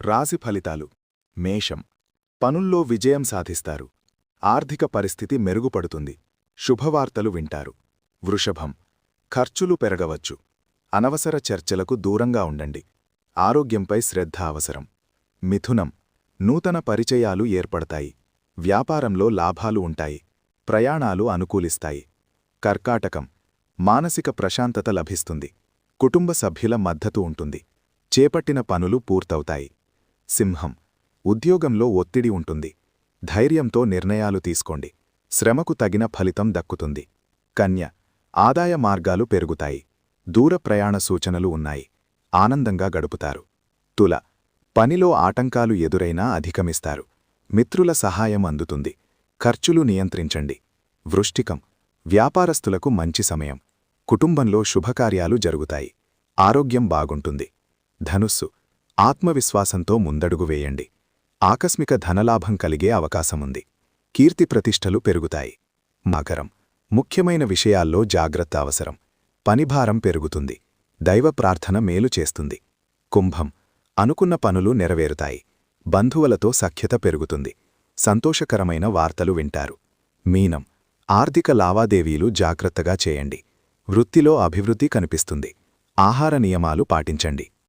రాశి ఫలితాలు. మేషం. పనుల్లో విజయం సాధిస్తారు. ఆర్థిక పరిస్థితి మెరుగుపడుతుంది. శుభవార్తలు వింటారు. వృషభం. ఖర్చులు పెరగవచ్చు. అనవసర చర్చలకు దూరంగా ఉండండి. ఆరోగ్యంపై శ్రద్ధ అవసరం. మిథునం. నూతన పరిచయాలు ఏర్పడతాయి. వ్యాపారంలో లాభాలు ఉంటాయి. ప్రయాణాలు అనుకూలిస్తాయి. కర్కాటకం. మానసిక ప్రశాంతత లభిస్తుంది. కుటుంబ సభ్యుల మద్దతు ఉంటుంది. చేపట్టిన పనులు పూర్తవుతాయి. సింహం. ఉద్యోగంలో ఒత్తిడి ఉంటుంది. ధైర్యంతో నిర్ణయాలు తీసుకోండి. శ్రమకు తగిన ఫలితం దక్కుతుంది. కన్య. ఆదాయ మార్గాలు పెరుగుతాయి. దూర ప్రయాణ సూచనలు ఉన్నాయి. ఆనందంగా గడుపుతారు. తుల. పనిలో ఆటంకాలు ఎదురైనా అధిగమిస్తారు. మిత్రుల సహాయం అందుతుంది. ఖర్చులు నియంత్రించండి. వృశ్చికం. వ్యాపారస్తులకు మంచి సమయం. కుటుంబంలో శుభకార్యాలు జరుగుతాయి. ఆరోగ్యం బాగుంటుంది. ధనుస్సు. ఆత్మవిశ్వాసంతో ముందడుగు వేయండి. ఆకస్మిక ధనలాభం కలిగే అవకాశముంది. కీర్తి ప్రతిష్టలు పెరుగుతాయి. మకరం. ముఖ్యమైన విషయాల్లో జాగ్రత్త అవసరం. పనిభారం పెరుగుతుంది. దైవ ప్రార్థన మేలు చేస్తుంది. కుంభం. అనుకున్న పనులు నెరవేరుతాయి. బంధువులతో సఖ్యత పెరుగుతుంది. సంతోషకరమైన వార్తలు వింటారు. మీనం. ఆర్థిక లావాదేవీలు జాగ్రత్తగా చేయండి. వృత్తిలో అభివృద్ధి కనిపిస్తుంది. ఆహార నియమాలు పాటించండి.